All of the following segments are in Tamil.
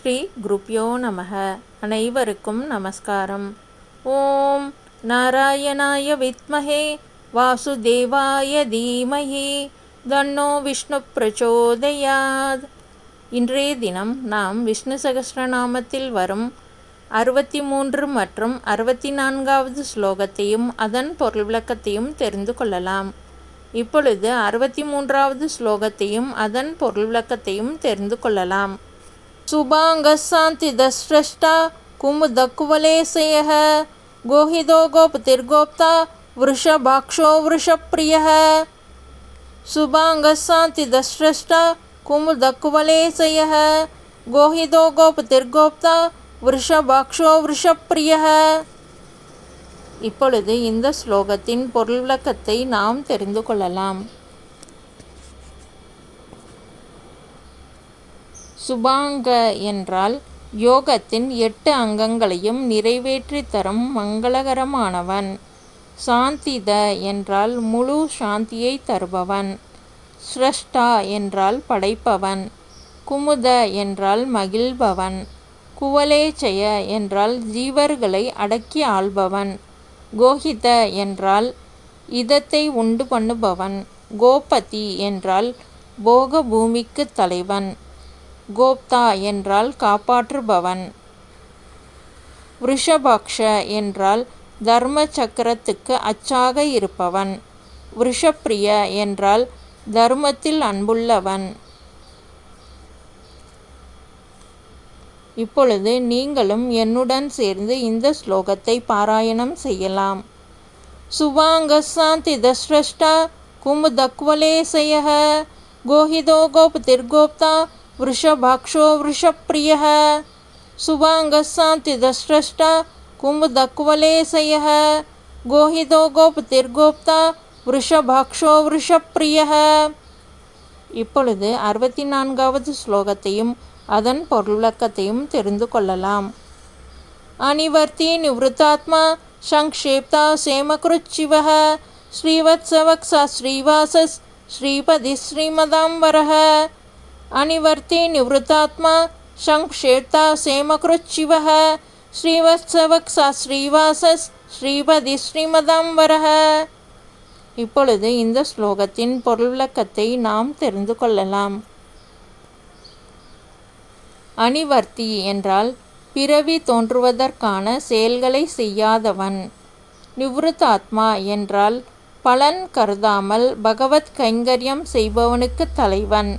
ஸ்ரீ குருப்யோ நமக. அனைவருக்கும் நமஸ்காரம். ஓம் நாராயணாய வித்மஹே வாசுதேவாய தீமஹி தன்னோ விஷ்ணு பிரச்சோதயாத். இன்றைய தினம் நாம் விஷ்ணு சகஸ்ரநாமத்தில் வரும் 63 மற்றும் 64வது ஸ்லோகத்தையும் அதன் பொருள் விளக்கத்தையும் தெரிந்து கொள்ளலாம். இப்பொழுது 63வது ஸ்லோகத்தையும் அதன் பொருள் விளக்கத்தையும் தெரிந்து கொள்ளலாம். சுபாங்கசாந்திதஸ்ரஷ்டா குமுதக்குவலேசயः கோஹிதோ கோபதிர்கோப்தா விருஷபாக்ஷோ விருஷப்ரியः. சுபாங்கசாந்திதஸ்ரஷ்டா குமுதக்குவலேசயः கோஹிதோ கோபதிர்கோப்தா விருஷபாக்ஷோ விருஷப்ரியः. இப்பொழுது இந்த ஸ்லோகத்தின் பொருள் விளக்கத்தை நாம் தெரிந்து கொள்ளலாம். சுபாங்க என்றால் யோகத்தின் 8 அங்கங்களையும் நிறைவேற்றி தரும் மங்களகரமானவன். சாந்தித என்றால் முழு சாந்தியை தருபவன். ஸ்ரஷ்டா என்றால் படைப்பவன். குமுத என்றால் மகிழ்பவன். குவலேச்சய என்றால் ஜீவர்களை அடக்கி ஆள்பவன். கோஹித என்றால் இதத்தை உண்டு பண்ணுபவன். கோபதி என்றால் போக பூமிக்கு தலைவன். கோப்தா என்றால் காப்பாற்றுபவன். விருஷபாக்ஷ என்றால் தர்ம சக்கரத்துக்கு அச்சாக இருப்பவன். விருஷப்ரிய என்றால் தர்மத்தில் அன்புள்ளவன். இப்பொழுது நீங்களும் என்னுடன் சேர்ந்து இந்த ஸ்லோகத்தை பாராயணம் செய்யலாம். சுபாங்கசாந்திதஸ்ரஷ்டா குமுதக்வலேசயः கோஹிதோ கோபதிர்கோப்தா விருஷபாக்ஷோ விருஷப்ரியः. சுபாங்கசாந்திதஸ்ரஷ்டா குமுதக்வலேசயः கோஹிதோ கோபதிர்கோப்தா விருஷபாக்ஷோ விருஷப்ரியः. இப்பொழுது 64வது ஸ்லோகத்தையும் அதன் பொருள் விளக்கத்தையும் தெரிந்து கொள்ளலாம். அனிவர்த்தி நிவ்ருத்தாத்மா சங்க்ஷேப்தா சேமக்ருச்சிவः ஸ்ரீவத்சவக்ஸா ஸ்ரீவாசஸ் ஸ்ரீபதி ஸ்ரீமதாம்பரः. அனிவர்த்தி நிவ்ருத்தாத்மா சங்க்ஷேப்தா சேமக்ருச்சிவः ஸ்ரீவத்சவக்ஸா ஸ்ரீவாசஸ் ஸ்ரீபதி ஸ்ரீமதாம்பரः. இப்பொழுது இந்த ஸ்லோகத்தின் பொருள் விளக்கத்தை நாம் தெரிந்து கொள்ளலாம். அனிவர்த்தி என்றால் பிறவி தோன்றுவதற்கான செயல்களை செய்யாதவன். நிவ்ருத்தாத்மா என்றால் பலன் கருதாமல் பகவத் கைங்கரியம் செய்பவனுக்கு தலைவன்.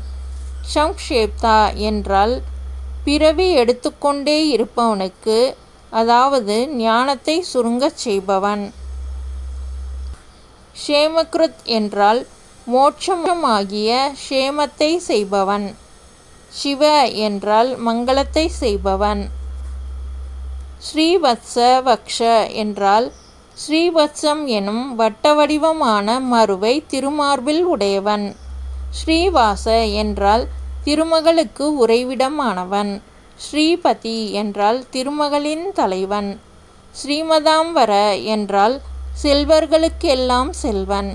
சங்க்ஷேப்தா என்றால் பிறவி எடுத்துக்கொண்டே இருப்பவனுக்கு, அதாவது ஞானத்தை சுருங்கச் செய்பவன். க்ஷேமக்ருத் என்றால் மோட்சமாகிய க்ஷேமத்தை செய்பவன். சிவ என்றால் மங்களத்தை செய்பவன். ஸ்ரீவத்ச வக்ஷ என்றால் ஸ்ரீவத்சம் எனும் வட்ட வடிவமான மருவை திருமார்பில் உடையவன். ஸ்ரீவாச என்றால் திருமகளுக்கு உறைவிடமானவன். ஸ்ரீபதி என்றால் திருமகளின் தலைவன். ஸ்ரீமதாம்பர என்றால் செல்வர்களுக்கெல்லாம் செல்வன்.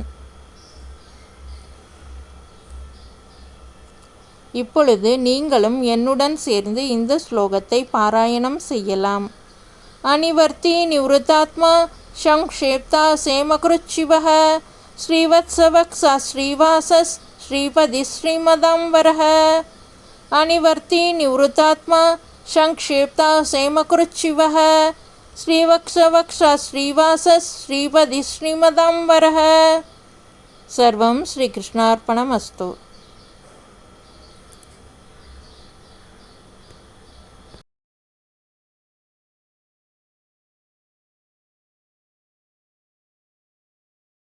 இப்பொழுது நீங்களும் என்னுடன் சேர்ந்து இந்த ஸ்லோகத்தை பாராயணம் செய்யலாம். அனிவர்த்தி நிவ்ருத்தாத்மா சங்க்ஷேப்தா சேமக்ருச்சிவः ஸ்ரீவத்சவக்ஸா ஸ்ரீவாசஸ் ஸ்ரீபதி ஸ்ரீமதாம்பரः. அனிவர்த்தி நிவ்ருத்தாத்மா சங்க்ஷேப்தா சேமக்ருச்சிவः ஸ்ரீவத்சவக்ஸா ஸ்ரீவாசஸ் ஸ்ரீபதி ஸ்ரீமதாம்பரः. சர்வம் ஸ்ரீகிருஷ்ணார்ப்பணமஸ்து.